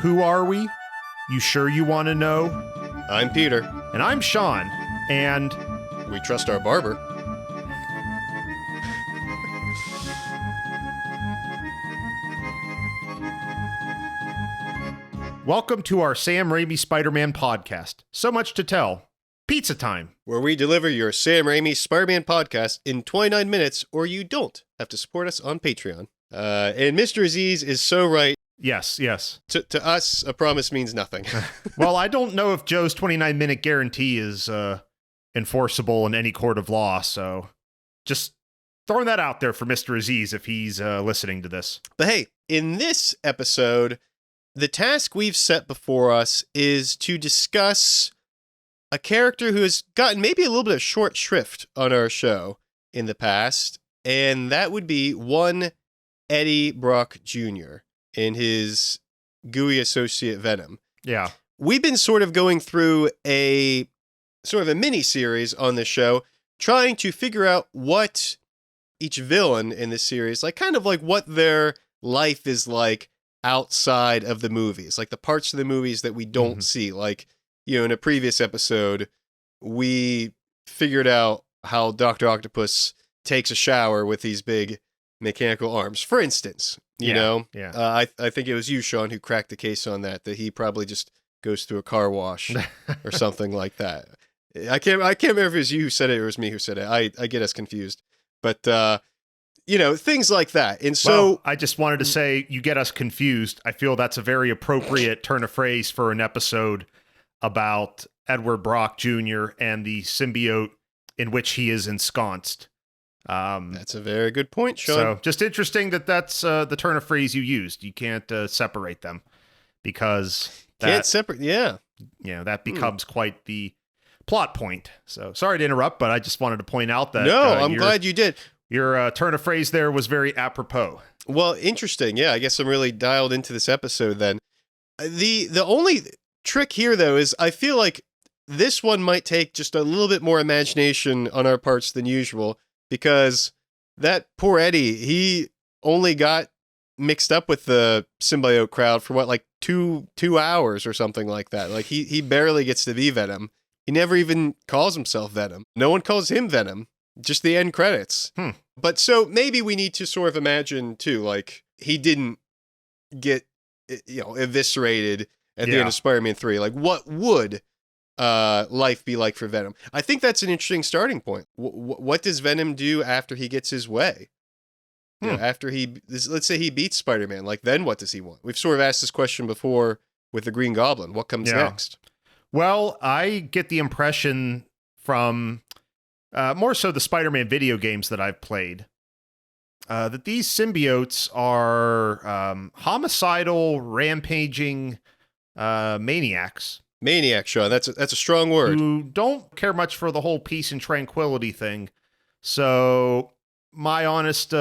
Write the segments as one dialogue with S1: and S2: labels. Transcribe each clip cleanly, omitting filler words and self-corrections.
S1: Who are we? You sure you want to know?
S2: I'm Peter.
S1: And I'm Sean. And
S2: we trust our barber.
S1: Welcome to our Sam Raimi Spider-Man podcast. So much to tell. Pizza time.
S2: Where we deliver your Sam Raimi Spider-Man podcast in 29 minutes, or you don't have to support us on Patreon. And Mr. Aziz is so right.
S1: Yes.
S2: To us, a promise means nothing.
S1: Well, I don't know if Joe's 29-minute guarantee is enforceable in any court of law, so just throwing that out there for Mr. Aziz if he's listening to this.
S2: But hey, in this episode, the task we've set before us is to discuss a character who has gotten maybe a little bit of short shrift on our show in the past, and that would be one Eddie Brock Jr. in his gooey associate Venom.
S1: Yeah.
S2: We've been sort of going through a mini-series on this show, trying to figure out what each villain in this series, kind of what their life is like outside of the movies, like the parts of the movies that we don't see. In a previous episode, we figured out how Dr. Octopus takes a shower with these big mechanical arms, for instance. I think it was you, Sean, who cracked the case on that he probably just goes through a car wash or something like that. I can't remember if it was you who said it or it was me who said it. I get us confused. But, things like that. And so
S1: I just wanted to say, you get us confused. I feel that's a very appropriate turn of phrase for an episode about Edward Brock Jr. and the symbiote in which he is ensconced.
S2: That's a very good point, Sean.
S1: So just interesting that's the turn of phrase you used. You can't separate them because that becomes quite the plot point. So sorry to interrupt, but I just wanted to point out that.
S2: No, I'm glad you did.
S1: Your turn of phrase there was very apropos.
S2: Well, interesting. Yeah, I guess I'm really dialed into this episode then. The only trick here, though, is I feel like this one might take just a little bit more imagination on our parts than usual, because that poor Eddie, he only got mixed up with the symbiote crowd for two hours or something like that. He barely gets to be Venom. He never even calls himself Venom. No one calls him Venom. Just the end credits. But so maybe we need to sort of imagine too, he didn't get, eviscerated at the end of Spider-Man 3. What would life be like for Venom? I think that's an interesting starting point. What does Venom do after he gets his way? After let's say he beats Spider-Man, then what does he want? We've sort of asked this question before with the Green Goblin. What comes next?
S1: Well, I get the impression from more so the Spider-Man video games that I've played, that these symbiotes are homicidal, rampaging maniacs.
S2: Maniac, Sean. That's a strong word.
S1: Who don't care much for the whole peace and tranquility thing. So my honest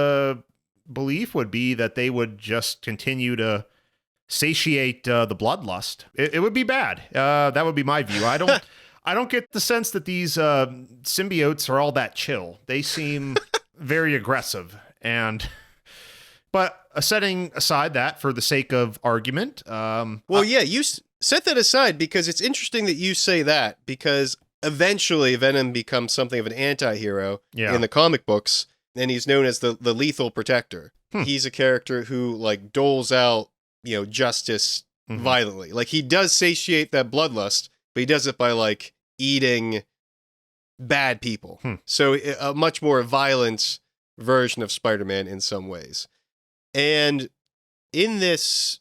S1: belief would be that they would just continue to satiate the bloodlust. It would be bad. That would be my view. I don't get the sense that these symbiotes are all that chill. They seem very aggressive. But setting aside that for the sake of argument.
S2: You set that aside because it's interesting that you say that, because eventually Venom becomes something of an anti-hero in the comic books, and he's known as the lethal protector. He's a character who doles out, justice violently. He does satiate that bloodlust, but he does it by eating bad people. So a much more violent version of Spider-Man in some ways. And in this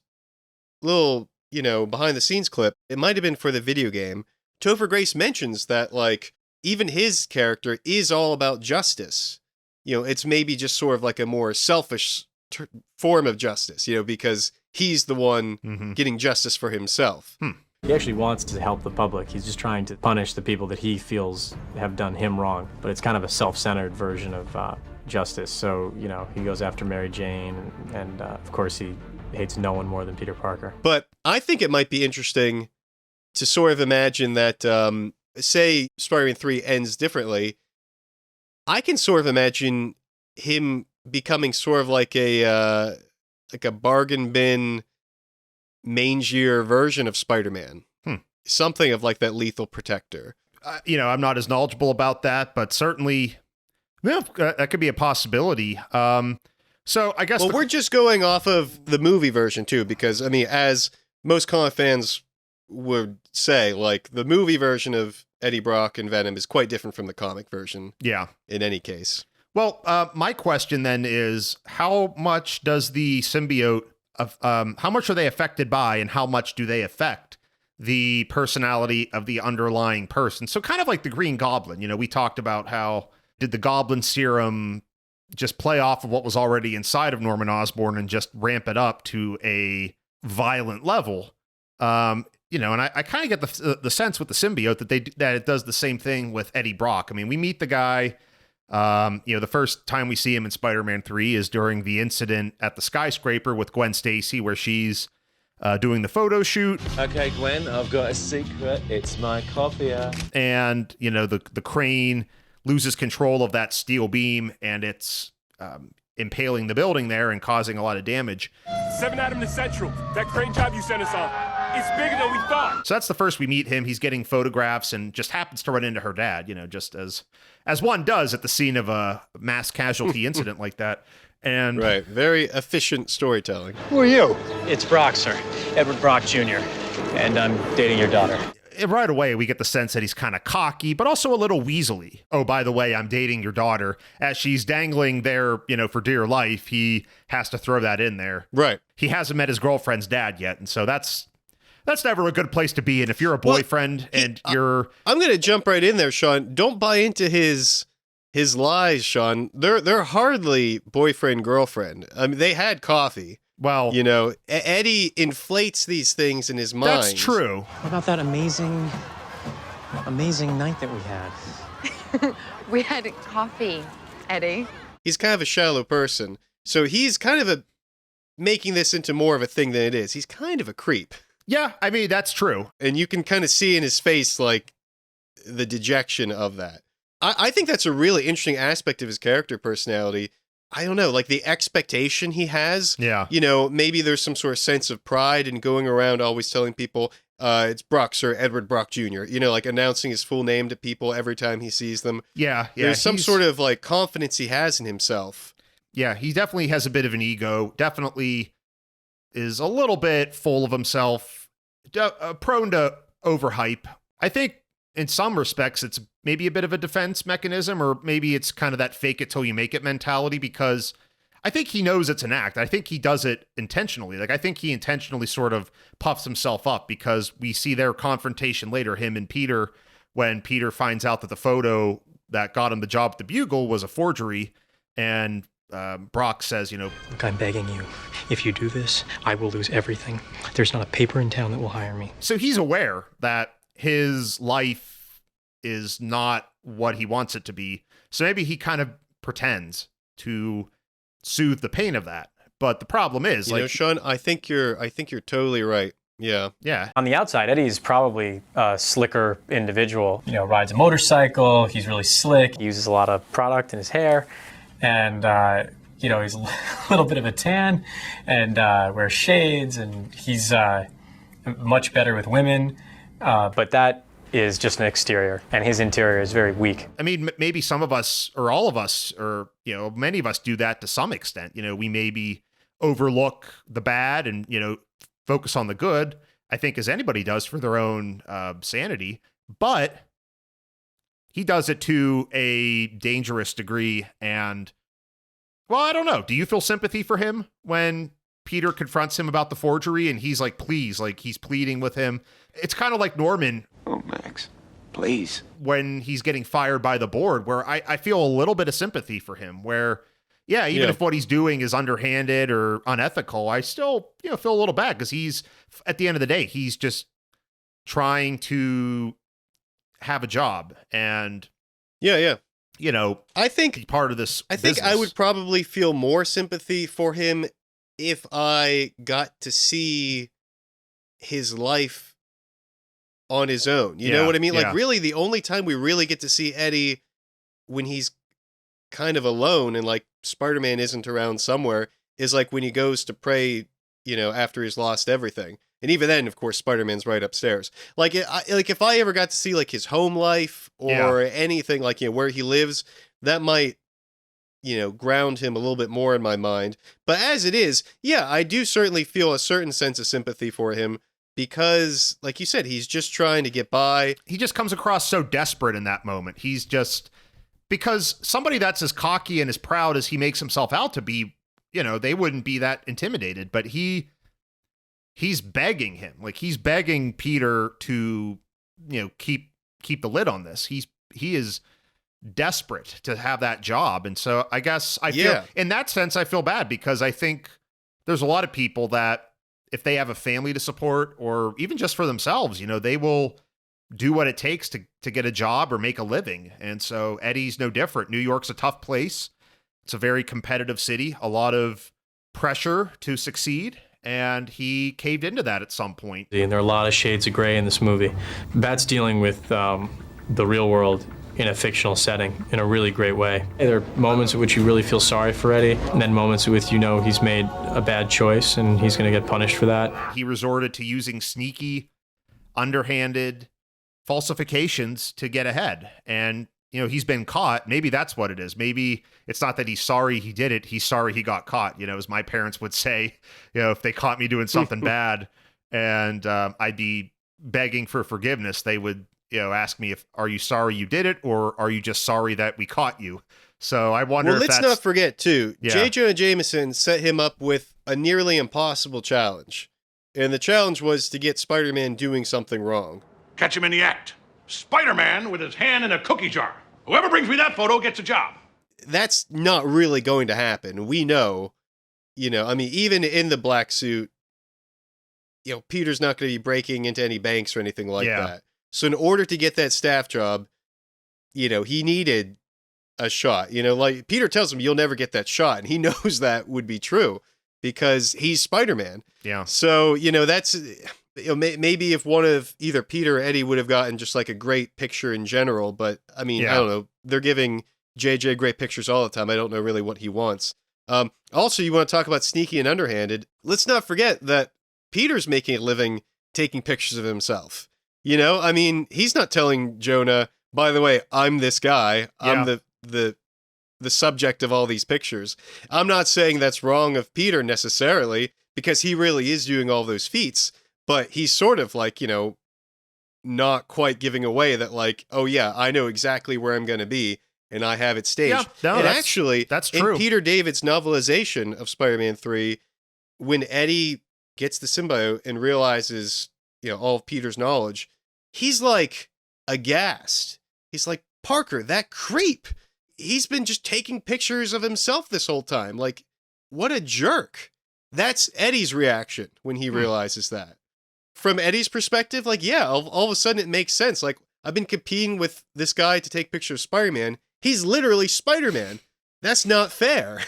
S2: little, behind the scenes clip, it might have been for the video game, Topher Grace mentions that even his character is all about justice. It's maybe just sort of a more selfish form of justice, because he's the one getting justice for himself.
S3: He actually wants to help the public. He's just trying to punish the people that he feels have done him wrong. But it's kind of a self-centered version of justice. So, he goes after Mary Jane, and of course he hates no one more than Peter Parker.
S2: But I think it might be interesting to sort of imagine that, say Spider-Man 3 ends differently, I can sort of imagine him becoming sort of like a bargain bin mangier version of Spider-Man. Something of like that lethal protector.
S1: I'm not as knowledgeable about that, but certainly, that could be a possibility. So I guess
S2: we're just going off of the movie version too, because I mean, as most comic fans would say, like the movie version of Eddie Brock and Venom is quite different from the comic version.
S1: Yeah.
S2: In any case.
S1: Well, my question then is, how much does the symbiote how much are they affected by, and how much do they affect the personality of the underlying person? So kind of like the Green Goblin, we talked about how did the Goblin serum just play off of what was already inside of Norman Osborn and just ramp it up to a violent level. And I kind of get the sense with the symbiote that it does the same thing with Eddie Brock. I mean, we meet the guy, the first time we see him in Spider-Man 3 is during the incident at the skyscraper with Gwen Stacy, where she's doing the photo shoot.
S4: Okay, Gwen, I've got a secret. It's my copier.
S1: And, the crane loses control of that steel beam, and it's impaling the building there and causing a lot of damage.
S5: 7 Adam to Central. That crane job you sent us on. It's bigger than we thought.
S1: So that's the first we meet him. He's getting photographs and just happens to run into her dad, just as one does at the scene of a mass casualty incident like that. And
S2: right, very efficient storytelling.
S6: Who are you?
S3: It's Brock, sir. Edward Brock Jr. And I'm dating your daughter.
S1: Right away, we get the sense that he's kind of cocky, but also a little weaselly. Oh, by the way, I'm dating your daughter. As she's dangling there, for dear life, he has to throw that in there.
S2: Right.
S1: He hasn't met his girlfriend's dad yet, and so that's never a good place to be in. If you're a boyfriend you're...
S2: I'm going to jump right in there, Sean. Don't buy into his lies, Sean. They're hardly boyfriend-girlfriend. I mean, they had coffee.
S1: Well,
S2: Eddie inflates these things in his mind.
S1: That's true.
S3: What about that amazing night that we had?
S7: We had coffee, Eddie.
S2: He's kind of a shallow person. So he's kind of making this into more of a thing than it is. He's kind of a creep.
S1: Yeah, I mean, that's true.
S2: And you can kind of see in his face, like, the dejection of that. I think that's a really interesting aspect of his character personality. I don't know, like the expectation he has.
S1: Yeah.
S2: Maybe there's some sort of sense of pride in going around always telling people, it's Brock, Sir Edward Brock Jr., like announcing his full name to people every time he sees them.
S1: Yeah.
S2: There's some sort of like confidence he has in himself.
S1: Yeah, he definitely has a bit of an ego, definitely is a little bit full of himself, prone to overhype. I think in some respects, it's maybe a bit of a defense mechanism, or maybe it's kind of that fake it till you make it mentality, because I think he knows it's an act. I think he does it intentionally. Like, I think he intentionally sort of puffs himself up, because we see their confrontation later, him and Peter, when Peter finds out that the photo that got him the job at the Bugle was a forgery, and Brock says,
S8: Look, I'm begging you. If you do this, I will lose everything. There's not a paper in town that will hire me.
S1: So he's aware that his life is not what he wants it to be. So maybe he kind of pretends to soothe the pain of that. But the problem is,
S2: Sean, I think you're totally right. Yeah.
S1: Yeah.
S3: On the outside, Eddie's probably a slicker individual. Rides a motorcycle. He's really slick. He uses a lot of product in his hair. And, he's a little bit of a tan and wears shades. And he's much better with women. But that is just an exterior, and his interior is very weak.
S1: I mean, maybe some of us, or all of us, or, many of us do that to some extent. We maybe overlook the bad and, focus on the good, I think, as anybody does for their own sanity. But he does it to a dangerous degree. And, well, I don't know. Do you feel sympathy for him when Peter confronts him about the forgery and he's like, please, like he's pleading with him? It's kind of like Norman.
S6: Oh, Max, please.
S1: When he's getting fired by the board, where I feel a little bit of sympathy for him, where, even if what he's doing is underhanded or unethical, I still, feel a little bad, because he's, at the end of the day, he's just trying to have a job and,
S2: I think
S1: be part of this business.
S2: I would probably feel more sympathy for him if I got to see his life on his own. You know what I mean? Like, really, the only time we really get to see Eddie when he's kind of alone and like Spider-Man isn't around somewhere is like when he goes to pray, after he's lost everything. And even then, of course, Spider-Man's right upstairs. Like, if I ever got to see like his home life or anything like, where he lives, that might, ground him a little bit more in my mind. But as it is, yeah, I do certainly feel a certain sense of sympathy for him because, like you said, he's just trying to get by.
S1: He just comes across so desperate in that moment. He's just, because somebody that's as cocky and as proud as he makes himself out to be, they wouldn't be that intimidated, but he's begging him. Like, he's begging Peter to, keep the lid on this. He is desperate to have that job. And so I guess I feel, in that sense, I feel bad because I think there's a lot of people that if they have a family to support or even just for themselves, they will do what it takes to get a job or make a living. And so Eddie's no different. New York's a tough place. It's a very competitive city, a lot of pressure to succeed. And he caved into that at some point.
S3: And there are a lot of shades of gray in this movie. Bat's dealing with the real world in a fictional setting in a really great way. There are moments in which you really feel sorry for Eddie, and then moments in which he's made a bad choice and he's going to get punished for that.
S1: He resorted to using sneaky, underhanded falsifications to get ahead. And, he's been caught. Maybe that's what it is. Maybe it's not that he's sorry he did it. He's sorry he got caught. As my parents would say, if they caught me doing something bad and I'd be begging for forgiveness, they would, ask me are you sorry you did it or are you just sorry that we caught you? So I wonder if
S2: let's not forget too, J. Jonah Jameson set him up with a nearly impossible challenge. And the challenge was to get Spider-Man doing something wrong.
S9: Catch him in the act. Spider-Man with his hand in a cookie jar. Whoever brings me that photo gets a job.
S2: That's not really going to happen. We know, even in the black suit, Peter's not going to be breaking into any banks or anything like that. So in order to get that staff job, he needed a shot. Like Peter tells him, you'll never get that shot. And he knows that would be true because he's Spider-Man.
S1: Yeah.
S2: So, that's... maybe if one of either Peter or Eddie would have gotten just like a great picture in general, but I mean, I don't know. They're giving JJ great pictures all the time. I don't know really what he wants. Also, you want to talk about sneaky and underhanded. Let's not forget that Peter's making a living taking pictures of himself. I mean, he's not telling Jonah, by the way, I'm this guy. I'm the subject of all these pictures. I'm not saying that's wrong of Peter necessarily because he really is doing all those feats. But he's sort of like, not quite giving away that like, oh yeah, I know exactly where I'm going to be and I have it staged.
S1: Yeah, no,
S2: and
S1: that's true.
S2: In Peter David's novelization of Spider-Man 3, when Eddie gets the symbiote and realizes, all of Peter's knowledge, he's like aghast. He's like, Parker, that creep. He's been just taking pictures of himself this whole time. Like, what a jerk. That's Eddie's reaction when he realizes that. From Eddie's perspective, like, yeah, all of a sudden it makes sense. Like, I've been competing with this guy to take pictures of Spider-Man. He's literally Spider-Man. That's not fair.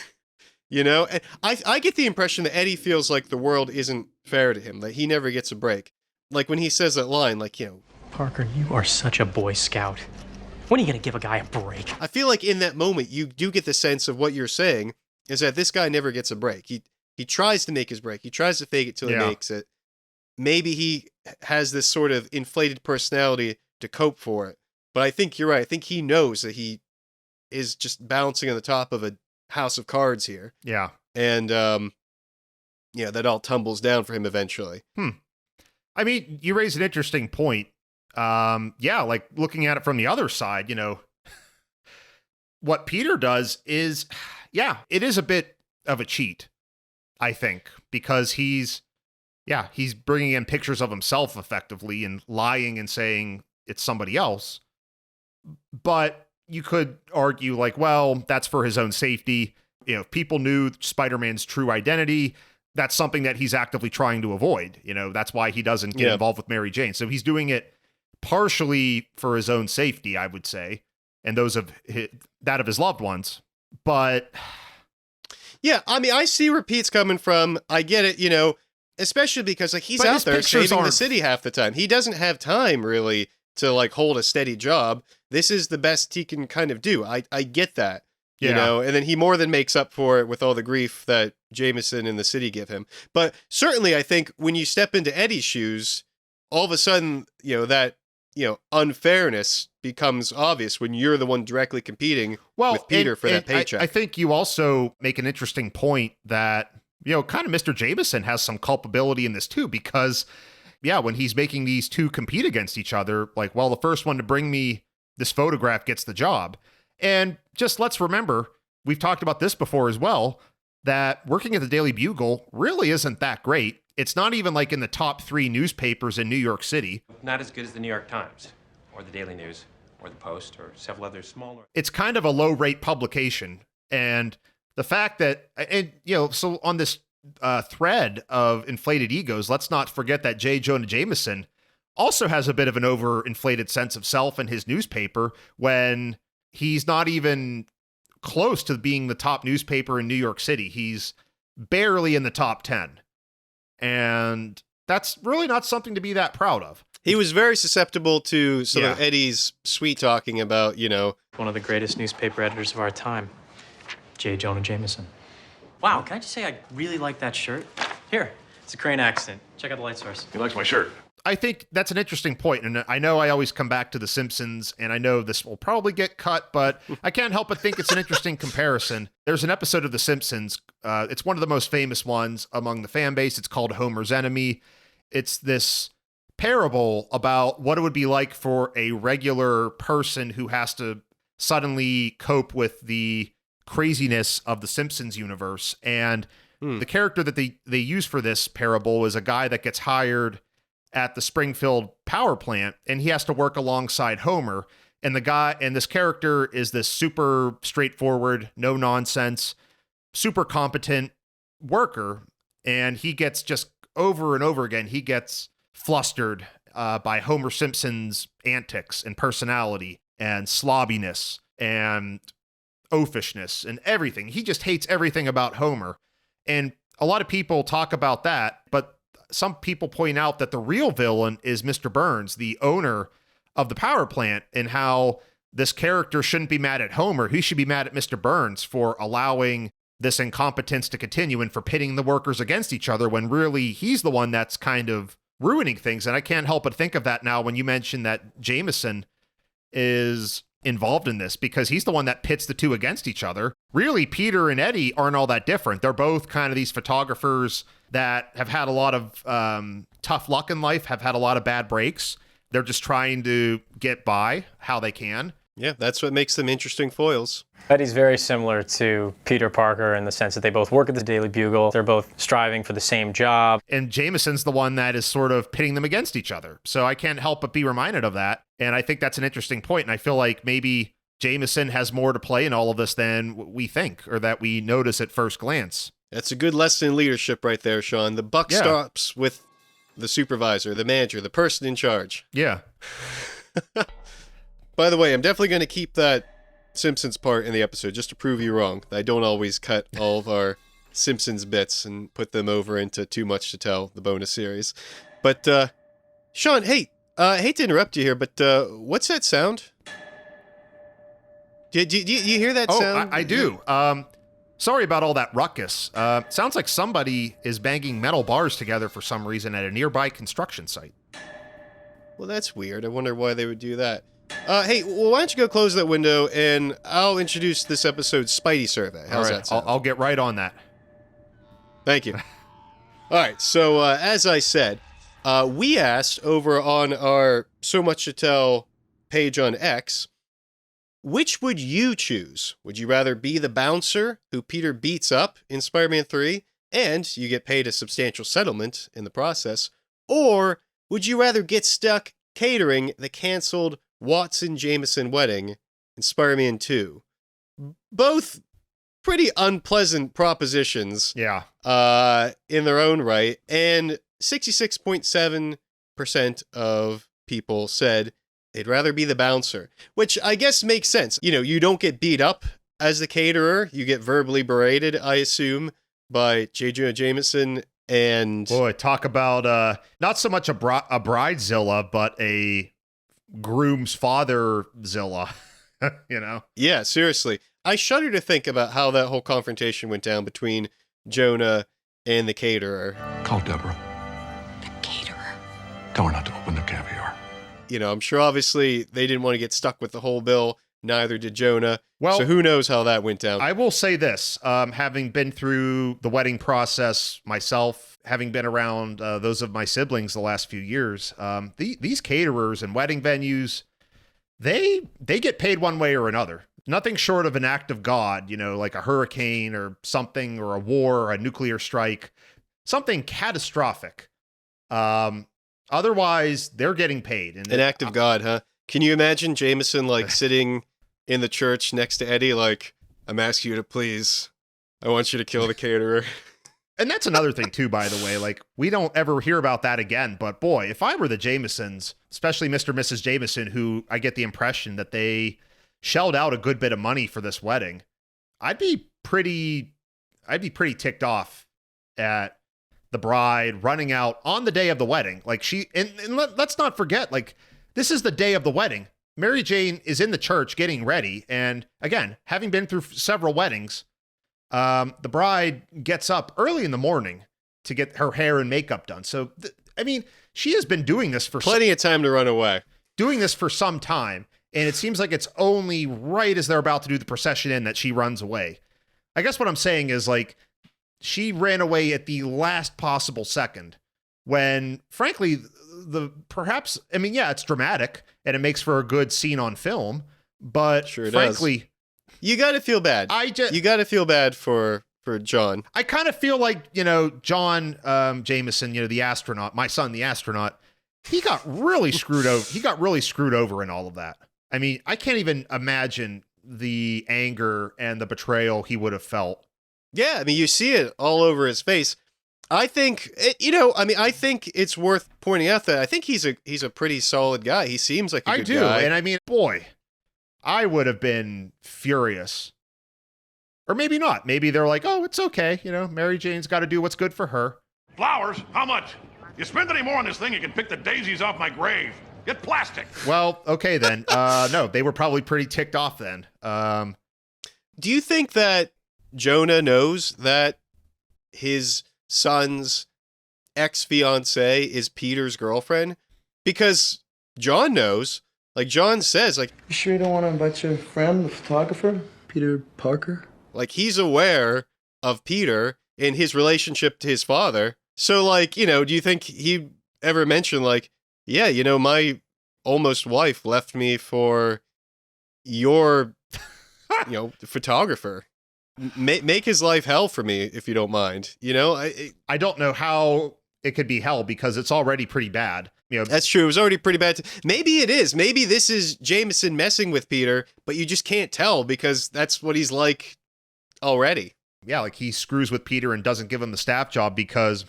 S2: And I get the impression that Eddie feels like the world isn't fair to him, that he never gets a break. Like when he says that line, like,
S8: Parker, you are such a Boy Scout. When are you going to give a guy a break?
S2: I feel like in that moment, you do get the sense of what you're saying is that this guy never gets a break. He tries to make his break. He tries to fake it till he makes it. Maybe he has this sort of inflated personality to cope for it. But I think you're right. I think he knows that he is just bouncing on the top of a house of cards here.
S1: Yeah.
S2: And, that all tumbles down for him eventually.
S1: I mean, you raise an interesting point. Like looking at it from the other side, what Peter does is, it is a bit of a cheat, I think, because he's bringing in pictures of himself effectively and lying and saying it's somebody else. But you could argue like, well, that's for his own safety. If people knew Spider-Man's true identity, that's something that he's actively trying to avoid. That's why he doesn't get involved with Mary Jane. So he's doing it partially for his own safety, I would say, and those of that of his loved ones. But
S2: yeah, I mean, I see where Pete's coming from. I get it, especially because like he's out there saving the city half the time. He doesn't have time really to like hold a steady job. This is the best he can kind of do. I get that. You know, and then he more than makes up for it with all the grief that Jameson and the city give him. But certainly, I think when you step into Eddie's shoes, all of a sudden, that, unfairness becomes obvious when you're the one directly competing with Peter for that paycheck.
S1: I think you also make an interesting point that, kind of Mr. Jameson has some culpability in this too, because, when he's making these two compete against each other, like, well, the first one to bring me this photograph gets the job. And just let's remember, we've talked about this before as well, that working at the Daily Bugle really isn't that great. It's not even like in the top 3 newspapers in New York City.
S10: Not as good as the New York Times or the Daily News or the Post or several other smaller.
S1: It's kind of a low rate publication. And the fact that, so on this thread of inflated egos, let's not forget that J. Jonah Jameson also has a bit of an overinflated sense of self in his newspaper when he's not even close to being the top newspaper in New York City. He's barely in the top 10. And that's really not something to be that proud of.
S2: He was very susceptible to some of Eddie's sweet talking about,
S8: One of the greatest newspaper editors of our time, J. Jonah Jameson.
S3: Wow, can I just say I really like that shirt? Here, it's a Crane accident. Check out the light source.
S9: He likes my shirt.
S1: I think that's an interesting point, and I know I always come back to The Simpsons, and I know this will probably get cut, but I can't help but think it's an interesting comparison. There's an episode of The Simpsons. It's one of the most famous ones among the fan base. It's called Homer's Enemy. It's this parable about what it would be like for a regular person who has to suddenly cope with the craziness of the Simpsons universe. And the character that they use for this parable is a guy that gets hired at the Springfield power plant, and he has to work alongside Homer. And this character is this super straightforward, no nonsense, super competent worker. And he gets just over and over again, he gets flustered by Homer Simpson's antics and personality and slobbiness and oafishness and everything. He just hates everything about Homer. And a lot of people talk about that, but some people point out that the real villain is Mr. Burns, the owner of the power plant, and how this character shouldn't be mad at Homer. He should be mad at Mr. Burns for allowing this incompetence to continue and for pitting the workers against each other when really he's the one that's kind of ruining things. And I can't help but think of that now when you mention that Jameson is involved in this, because he's the one that pits the two against each other. Really, Peter and Eddie aren't all that different. They're both kind of these photographers that have had a lot of tough luck in life, have had a lot of bad breaks. They're just trying to get by how they can.
S2: Yeah, that's what makes them interesting foils.
S3: Eddie's very similar to Peter Parker in the sense that they both work at the Daily Bugle. They're both striving for the same job.
S1: And Jameson's the one that is sort of pitting them against each other. So I can't help but be reminded of that. And I think that's an interesting point. And I feel like maybe Jameson has more to play in all of this than we think or that we notice at first glance.
S2: That's a good lesson in leadership right there, Sean. The buck stops with the supervisor, the manager, the person in charge.
S1: Yeah.
S2: By the way, I'm definitely going to keep that Simpsons part in the episode just to prove you wrong. I don't always cut all of our Simpsons bits and put them over into Too Much to Tell, the bonus series. But, Sean, hey, I hate to interrupt you here, but what's that sound? Do you hear that sound?
S1: I do. Sorry about all that ruckus. Sounds like somebody is banging metal bars together for some reason at a nearby construction site.
S2: Well, that's weird. I wonder why they would do that. Hey, well, why don't you go close that window, and I'll introduce this episode's Spidey survey. How's that sound?
S1: I'll get right on that.
S2: Thank you. All right, so as I said, we asked over on our So Much to Tell page on X, which would you choose? Would you rather be the bouncer who Peter beats up in Spider-Man 3, and you get paid a substantial settlement in the process, or would you rather get stuck catering the canceled Watson-Jameson wedding in Spider-Man 2? Both pretty unpleasant propositions.
S1: Yeah.
S2: In their own right. And 66.7% of people said they'd rather be the bouncer, which I guess makes sense. You know, you don't get beat up as the caterer. You get verbally berated, I assume, by J. Jonah Jameson. And
S1: boy, talk about not so much a bridezilla, but a groom's father-zilla, you know?
S2: Yeah, seriously. I shudder to think about how that whole confrontation went down between Jonah and the caterer.
S9: Call Deborah.
S7: The caterer.
S9: Tell her not to open the caviar.
S2: You know, I'm sure obviously they didn't want to get stuck with the whole bill. Neither did Jonah.
S1: Well,
S2: so who knows how that went down.
S1: I will say this, having been through the wedding process myself, having been around those of my siblings the last few years, these caterers and wedding venues, they get paid one way or another. Nothing short of an act of God, like a hurricane or something, or a war, or a nuclear strike, something catastrophic. Otherwise, they're getting paid. And
S2: an act of God, huh? Can you imagine Jameson sitting in the church next to Eddie, I'm asking you to please, I want you to kill the caterer.
S1: And that's another thing too, by the way, we don't ever hear about that again, but boy, if I were the Jamesons, especially Mr. and Mrs. Jameson, who I get the impression that they shelled out a good bit of money for this wedding, I'd be pretty ticked off at the bride running out on the day of the wedding. Let's not forget, this is the day of the wedding. Mary Jane is in the church getting ready. And again, having been through several weddings, the bride gets up early in the morning to get her hair and makeup done. So, she has been doing this for
S2: plenty of time to run away.
S1: Doing this for some time. And it seems like it's only right as they're about to do the procession in that she runs away. I guess what I'm saying is she ran away at the last possible second when, frankly, it's dramatic and it makes for a good scene on film, but
S2: sure
S1: frankly,
S2: does. You got to feel bad. You got to feel bad for John. I
S1: kind of feel like, John Jameson, the astronaut, my son, the astronaut, he got really screwed over. He got really screwed over in all of that. I can't even imagine the anger and the betrayal he would have felt.
S2: Yeah, you see it all over his face. I think, I think it's worth pointing out that I think he's a pretty solid guy. He seems like a good guy.
S1: And boy, I would have been furious. Or maybe not. Maybe they're like, oh, it's okay. Mary Jane's got to do what's good for her.
S9: Flowers? How much? You spend any more on this thing, you can pick the daisies off my grave. Get plastic.
S1: Well, okay then. No, they were probably pretty ticked off then.
S2: Do you think that Jonah knows that his son's ex-fiancée is Peter's girlfriend? Because John knows. John says,
S11: You sure you don't want to invite your friend, the photographer, Peter Parker?
S2: He's aware of Peter and his relationship to his father. So, do you think he ever mentioned, my almost wife left me for your, photographer. Make his life hell for me, if you don't mind.
S1: I don't know how it could be hell because it's already pretty bad.
S2: That's true. It was already pretty bad. Maybe it is. Maybe this is Jameson messing with Peter, but you just can't tell because that's what he's like already.
S1: Yeah, he screws with Peter and doesn't give him the staff job because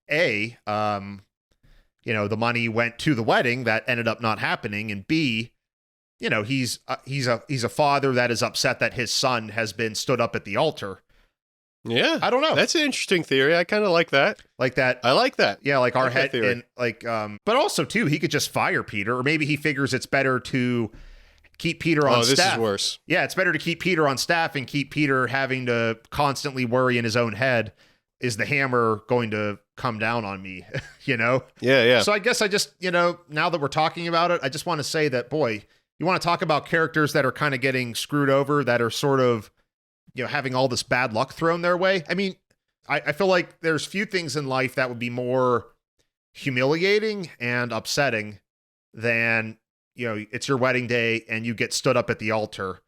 S1: A, the money went to the wedding that ended up not happening, and B, he's a father that is upset that his son has been stood up at the altar.
S2: Yeah,
S1: I don't know.
S2: That's an interesting theory. I kind of like that.
S1: I
S2: like that.
S1: Yeah, our head and but also too, he could just fire Peter, or maybe he figures it's better to keep Peter on staff.
S2: Oh, this is worse.
S1: Yeah, it's better to keep Peter on staff and keep Peter having to constantly worry in his own head. Is the hammer going to come down on me?
S2: Yeah.
S1: So I guess I just, now that we're talking about it, I just want to say that, boy, you want to talk about characters that are kind of getting screwed over, that are sort of, having all this bad luck thrown their way. I feel like there's few things in life that would be more humiliating and upsetting than, it's your wedding day and you get stood up at the altar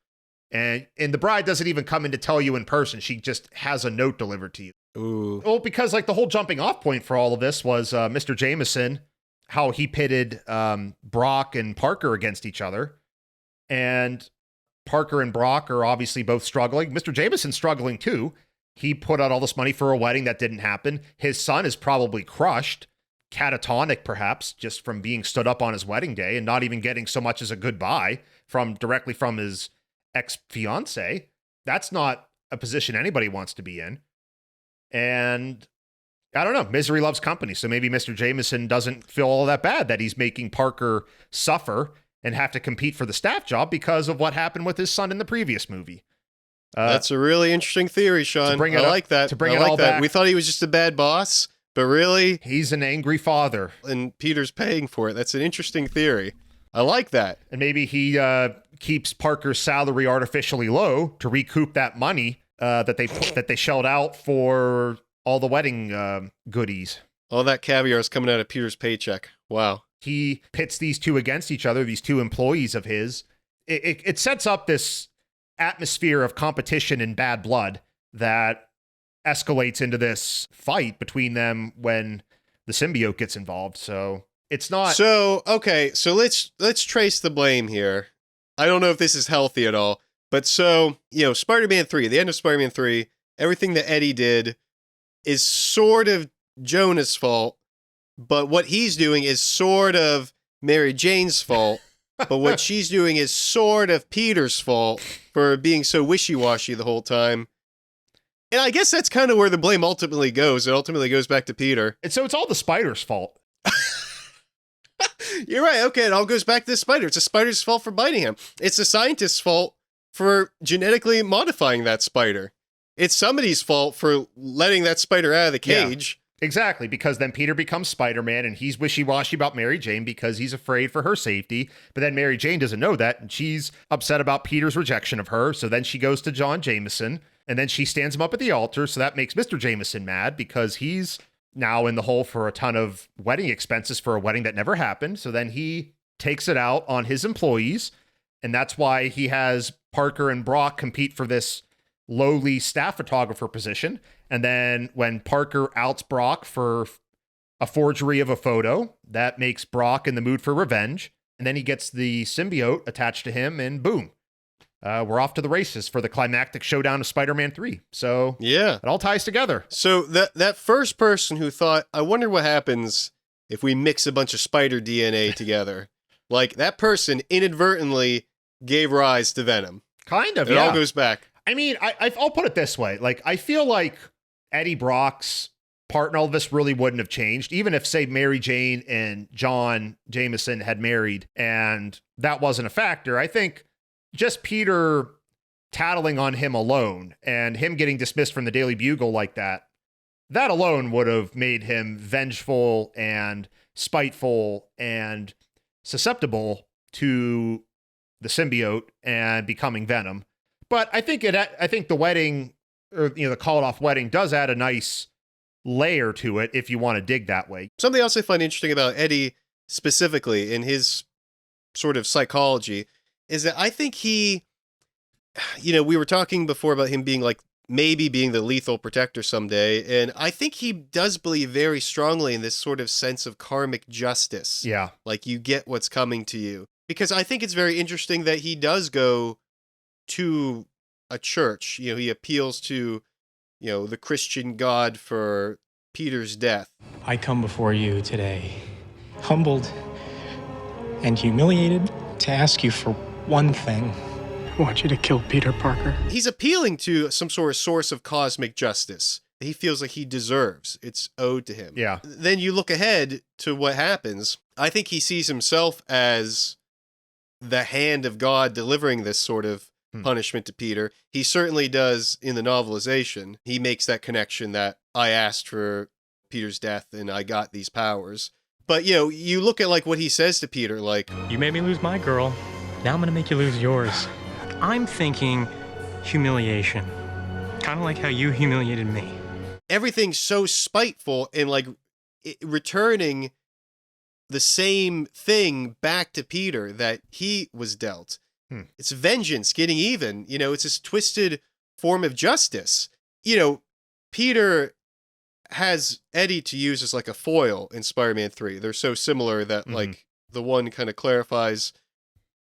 S1: and the bride doesn't even come in to tell you in person. She just has a note delivered to you.
S2: Ooh.
S1: Well, because the whole jumping off point for all of this was Mr. Jameson, how he pitted Brock and Parker against each other. And Parker and Brock are obviously both struggling. Mr. Jameson's struggling too. He put out all this money for a wedding that didn't happen. His son is probably crushed, catatonic perhaps, just from being stood up on his wedding day and not even getting so much as a goodbye directly from his ex-fiancée. That's not a position anybody wants to be in. And I don't know, misery loves company. So maybe Mr. Jameson doesn't feel all that bad that he's making Parker suffer and have to compete for the staff job because of what happened with his son in the previous movie.
S2: That's a really interesting theory, Sean. I like that.
S1: To bring it all back.
S2: We thought he was just a bad boss, but really,
S1: he's an angry father.
S2: And Peter's paying for it. That's an interesting theory. I like that.
S1: And maybe he keeps Parker's salary artificially low to recoup that money that they shelled out for all the wedding goodies.
S2: All that caviar is coming out of Peter's paycheck. Wow.
S1: He pits these two against each other, these two employees of his. It sets up this atmosphere of competition and bad blood that escalates into this fight between them when the symbiote gets involved. So it's not.
S2: So, okay. So let's trace the blame here. I don't know if this is healthy at all, but so, Spider-Man 3, the end of Spider-Man 3, everything that Eddie did is sort of Jonah's fault, but what he's doing is sort of Mary Jane's fault, but what she's doing is sort of Peter's fault for being so wishy-washy the whole time. And I guess that's kind of where the blame ultimately goes. It ultimately goes back to Peter.
S1: And so it's all the spider's fault.
S2: You're right. Okay, it all goes back to the spider. It's the spider's fault for biting him. It's the scientist's fault for genetically modifying that spider. It's somebody's fault for letting that spider out of the cage.
S1: Yeah, exactly, because then Peter becomes Spider-Man and he's wishy-washy about Mary Jane because he's afraid for her safety. But then Mary Jane doesn't know that, and she's upset about Peter's rejection of her. So then she goes to John Jameson, and then she stands him up at the altar. So that makes Mr. Jameson mad because he's now in the hole for a ton of wedding expenses for a wedding that never happened. So then he takes it out on his employees, and that's why he has Parker and Brock compete for this lowly staff photographer position. And then when Parker outs Brock for a forgery of a photo, that makes Brock in the mood for revenge. And then he gets the symbiote attached to him, and boom, we're off to the races for the climactic showdown of Spider-Man 3. So
S2: yeah,
S1: it all ties together.
S2: So that first person who thought, I wonder what happens if we mix a bunch of spider DNA together, like that person inadvertently gave rise to Venom.
S1: Kind of,
S2: It all goes back.
S1: I mean, I'll put it this way. Like, I feel like Eddie Brock's part in all this really wouldn't have changed, even if, say, Mary Jane and John Jameson had married and that wasn't a factor. I think just Peter tattling on him alone and him getting dismissed from the Daily Bugle like that alone would have made him vengeful and spiteful and susceptible to the symbiote and becoming Venom. But I think the wedding, or the called off wedding, does add a nice layer to it if you want to dig that way.
S2: Something else I find interesting about Eddie specifically in his sort of psychology is that I think he, we were talking before about him being like maybe being the lethal protector someday, and I think he does believe very strongly in this sort of sense of karmic justice.
S1: Yeah.
S2: Like you get what's coming to you. Because I think it's very interesting that he does go to a church. He appeals to, the Christian God for Peter's death.
S8: I come before you today, humbled and humiliated, to ask you for one thing. I want you to kill Peter Parker.
S2: He's appealing to some sort of source of cosmic justice that he feels like he deserves. It's owed to him.
S1: Yeah.
S2: Then you look ahead to what happens. I think he sees himself as the hand of God delivering this sort of punishment to Peter. He certainly does in the novelization. He makes that connection that I asked for Peter's death and I got these powers. But, you look at like what he says to Peter, like,
S8: you made me lose my girl. Now I'm going to make you lose yours. I'm thinking humiliation. Kind of like how you humiliated me.
S2: Everything's so spiteful and like returning the same thing back to Peter that he was dealt. It's vengeance, getting even. It's this twisted form of justice. Peter has Eddie to use as like a foil in Spider-Man 3. They're so similar that like the one kind of clarifies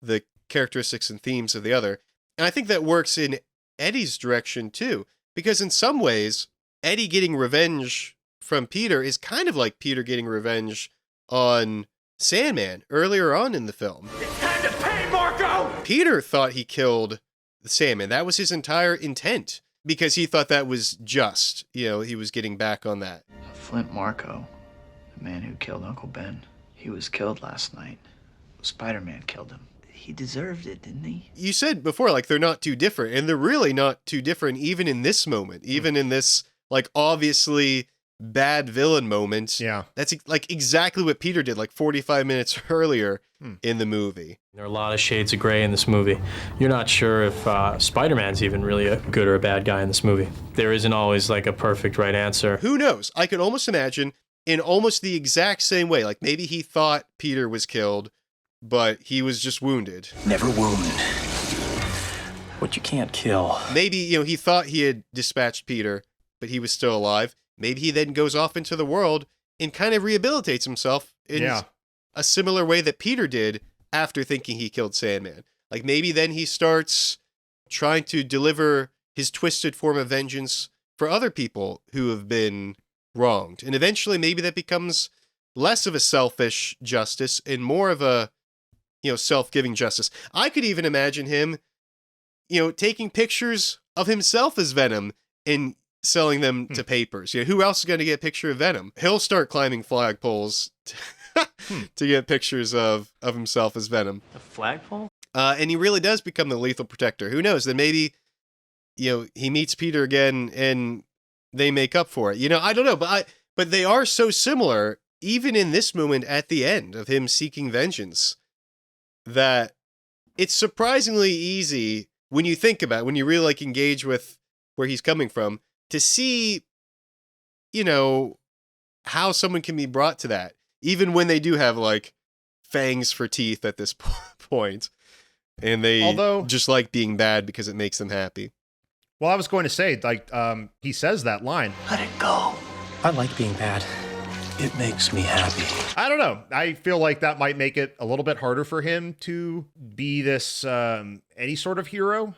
S2: the characteristics and themes of the other. And I think that works in Eddie's direction too, because in some ways, Eddie getting revenge from Peter is kind of like Peter getting revenge on Sandman earlier on in the film.
S5: It's time to pay, Marco!
S2: Peter thought he killed the Sandman. That was his entire intent because he thought that was just. He was getting back on that.
S6: Flint Marco, the man who killed Uncle Ben, he was killed last night. Spider-Man killed him. He deserved it, didn't he?
S2: You said before, like, they're not too different, and they're really not too different even in this moment, even in this, like, obviously bad villain moment.
S1: Yeah.
S2: That's like exactly what Peter did like 45 minutes earlier in the movie.
S3: There are a lot of shades of gray in this movie. You're not sure if Spider-Man's even really a good or a bad guy in this movie. There isn't always like a perfect right answer.
S2: Who knows? I could almost imagine in almost the exact same way. Like maybe he thought Peter was killed, but he was just wounded.
S6: Never wound.
S3: What you can't kill.
S2: Maybe, you know, he thought he had dispatched Peter, but he was still alive. Maybe he then goes off into the world and kind of rehabilitates himself in a similar way that Peter did after thinking he killed Sandman. Like maybe then he starts trying to deliver his twisted form of vengeance for other people who have been wronged. And eventually maybe that becomes less of a selfish justice and more of a, you know, self-giving justice. I could even imagine him, you know, taking pictures of himself as Venom and selling them to papers. You know, who else is going to get a picture of Venom? He'll start climbing flagpoles to get pictures of himself as Venom.
S3: A flagpole?
S2: And he really does become the lethal protector. Who knows? Then maybe, you know, he meets Peter again and they make up for it. You know, I don't know, but they are so similar, even in this moment at the end of him seeking vengeance, that it's surprisingly easy when you think about it, when you really like engage with where he's coming from, to see, you know, how someone can be brought to that, even when they do have like fangs for teeth at this point, and they just like being bad because it makes them happy.
S1: Well, I was going to say, like, he says that line.
S6: Let it go.
S8: I like being bad.
S6: It makes me happy.
S1: I don't know. I feel like that might make it a little bit harder for him to be this any sort of hero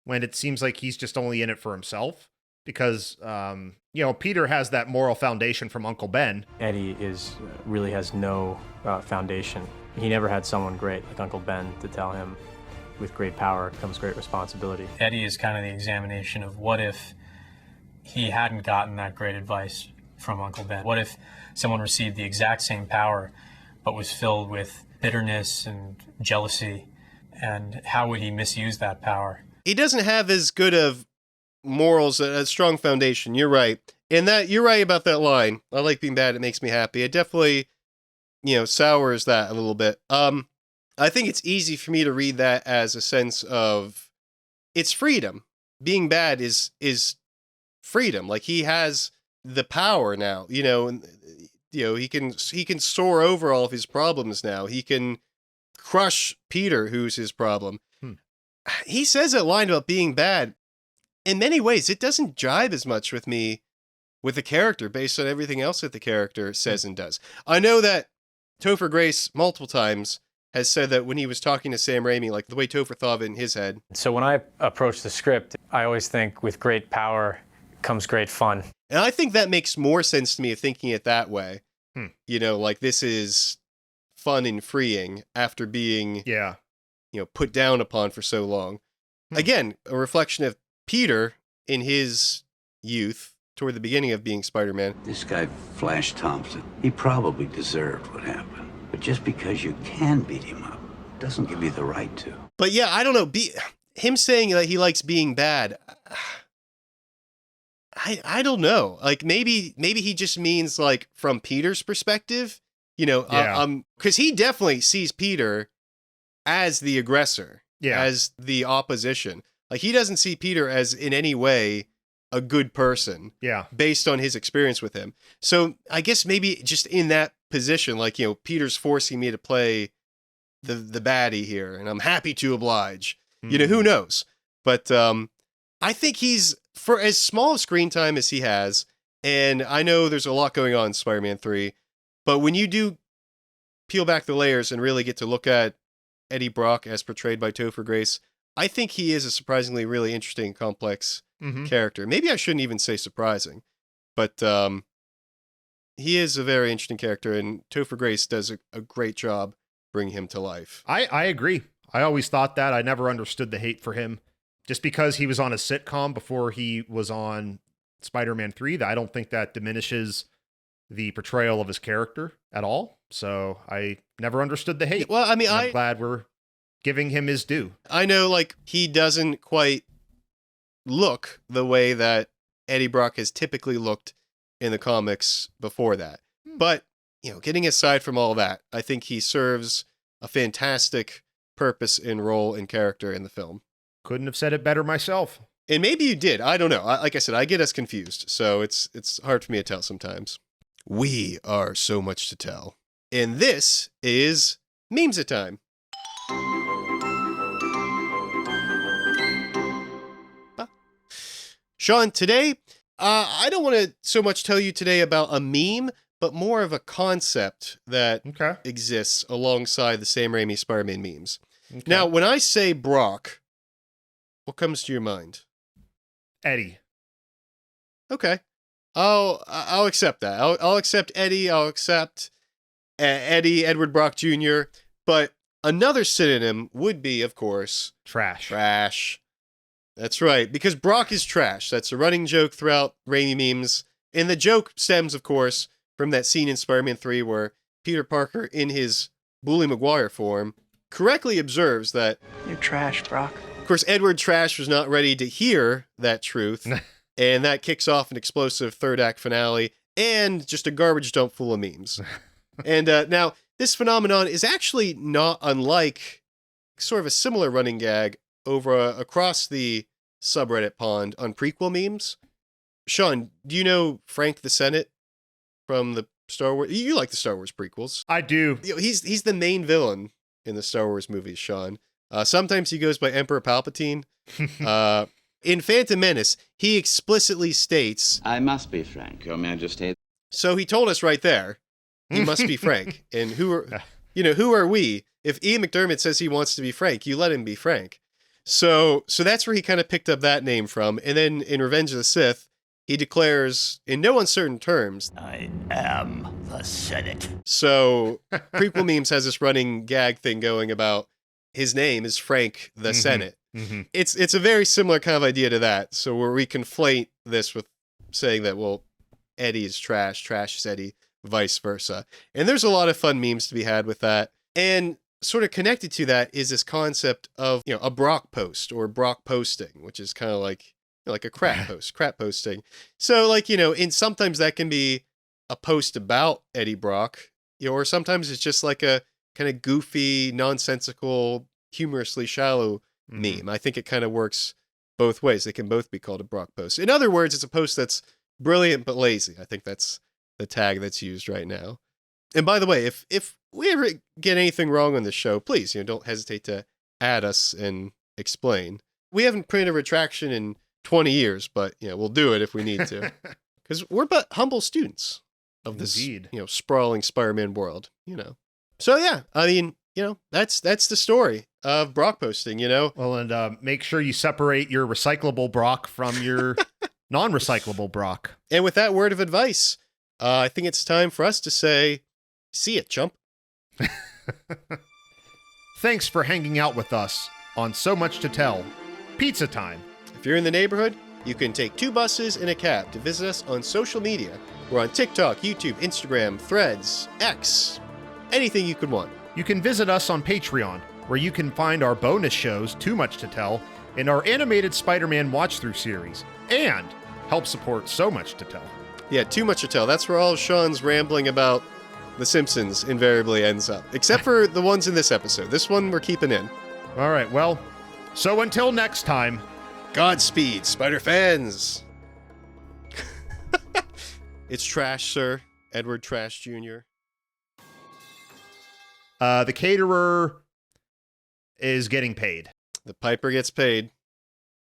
S1: when it seems like he's just only in it for himself. Because, you know, Peter has that moral foundation from Uncle Ben.
S3: Eddie really has no foundation. He never had someone great like Uncle Ben to tell him, with great power comes great responsibility. Eddie is kind of the examination of what if he hadn't gotten that great advice from Uncle Ben? What if someone received the exact same power but was filled with bitterness and jealousy? And how would he misuse that power?
S2: He doesn't have as good of morals, a strong foundation. You're right. And that you're right about that line. I like being bad. It makes me happy. It definitely, you know, sours that a little bit. I think it's easy for me to read that as a sense of it's freedom. Being bad is freedom. Like he has the power now, you know, and you know, he can soar over all of his problems now. He can crush Peter, who's his problem. He says that line about being bad. In many ways, it doesn't jibe as much with me with the character based on everything else that the character says and does. I know that Topher Grace multiple times has said that when he was talking to Sam Raimi, like the way Topher thought of it in his head.
S3: So when I approach the script, I always think with great power comes great fun.
S2: And I think that makes more sense to me of thinking it that way. You know, like this is fun and freeing after being, you know, put down upon for so long. Again, a reflection of Peter in his youth toward the beginning of being Spider-Man.
S6: This guy, Flash Thompson, he probably deserved what happened. But just because you can beat him up doesn't give you the right to.
S2: But yeah, I don't know. Him saying that he likes being bad, I don't know. Like maybe he just means like from Peter's perspective, you know, because he definitely sees Peter as the aggressor, as the opposition. Like he doesn't see Peter as in any way a good person, based on his experience with him. So I guess maybe just in that position, like, you know, Peter's forcing me to play the baddie here, and I'm happy to oblige. You know, who knows? But I think he's, for as small a screen time as he has, and I know there's a lot going on in Spider-Man 3, but when you do peel back the layers and really get to look at Eddie Brock as portrayed by Topher Grace, I think he is a surprisingly really interesting, complex character. Maybe I shouldn't even say surprising, but he is a very interesting character, and Topher Grace does a great job bringing him to life.
S1: I agree. I always thought that. I never understood the hate for him. Just because he was on a sitcom before he was on Spider-Man 3, I don't think that diminishes the portrayal of his character at all. So I never understood the hate.
S2: Well, I mean,
S1: I'm glad we're giving him his due.
S2: I know, like, he doesn't quite look the way that Eddie Brock has typically looked in the comics before that. But, you know, getting aside from all that, I think he serves a fantastic purpose and role and character in the film.
S1: Couldn't have said it better myself.
S2: And maybe you did. I don't know. Like I said, I get us confused, so it's hard for me to tell sometimes. We are so much to tell. And this is Memes Time. Sean, today, I don't want to so much tell you today about a meme, but more of a concept that exists alongside the Sam Raimi Spider-Man memes. Okay. Now, when I say Brock, what comes to your mind?
S1: Eddie.
S2: Okay. I'll accept that. I'll accept Eddie. I'll accept Eddie, Edward Brock Jr. But another synonym would be, of course,
S1: trash.
S2: Trash. That's right, because Brock is trash. That's a running joke throughout Raimi memes. And the joke stems, of course, from that scene in Spider-Man 3 where Peter Parker, in his Bully Maguire form, correctly observes that...
S11: You're trash, Brock.
S2: Of course, Edward Trash was not ready to hear that truth, and that kicks off an explosive third act finale and just a garbage dump full of memes. And now, this phenomenon is actually not unlike sort of a similar running gag across the subreddit pond on prequel memes. Sean, do you know Frank the Senate from the Star Wars? You like the Star Wars prequels.
S1: I do.
S2: You know, he's the main villain in the Star Wars movies, Sean. Sometimes he goes by Emperor Palpatine. In Phantom Menace, he explicitly states,
S6: I must be Frank, Your Majesty.
S2: So he told us right there, he must be Frank. And who are we? If Ian McDermott says he wants to be Frank, you let him be Frank. So that's where he kind of picked up that name from. And then in Revenge of the Sith, he declares, in no uncertain terms, I am the Senate. So prequel memes has this running gag thing going about his name is Frank the Senate. Mm-hmm. It's a very similar kind of idea to that. So where we conflate this with saying that, well, Eddie is trash, trash is Eddie, vice versa. And there's a lot of fun memes to be had with that. And sort of connected to that is this concept of, you know, a Brock post or Brock posting, which is kind of like a crap posting. So like, you know, and sometimes that can be a post about Eddie Brock, you know, or sometimes it's just like a kind of goofy, nonsensical, humorously shallow meme. I think it kind of works both ways. They can both be called a Brock post. In other words, it's a post that's brilliant but lazy. I think that's the tag that's used right now. And by the way, if we ever get anything wrong on the show, please, you know, don't hesitate to add us and explain. We haven't printed a retraction in 20 years, but, you know, we'll do it if we need to. Because we're but humble students of this, you know, sprawling Spider-Man world, you know. So, yeah, I mean, you know, that's the story of Brock posting, you know.
S1: Well, and make sure you separate your recyclable Brock from your non-recyclable Brock.
S2: And with that word of advice, I think it's time for us to say, see ya, chump.
S1: Thanks for hanging out with us on So Much to Tell. Pizza time.
S2: If you're in the neighborhood, you can take 2 buses and a cab to visit us on social media. We're on TikTok, YouTube, Instagram, Threads, X, anything you could want.
S1: You can visit us on Patreon, where you can find our bonus shows, Too Much to Tell, and our animated Spider-Man watch-through series, and help support So Much to Tell.
S2: Yeah, Too Much to Tell. That's where all Sean's rambling about The Simpsons invariably ends up. Except for the ones in this episode. This one we're keeping in.
S1: All right, well, so until next time,
S2: Godspeed, Spider fans! It's Trash, sir. Edward Trash Jr.
S1: The caterer is getting paid.
S2: The piper gets paid.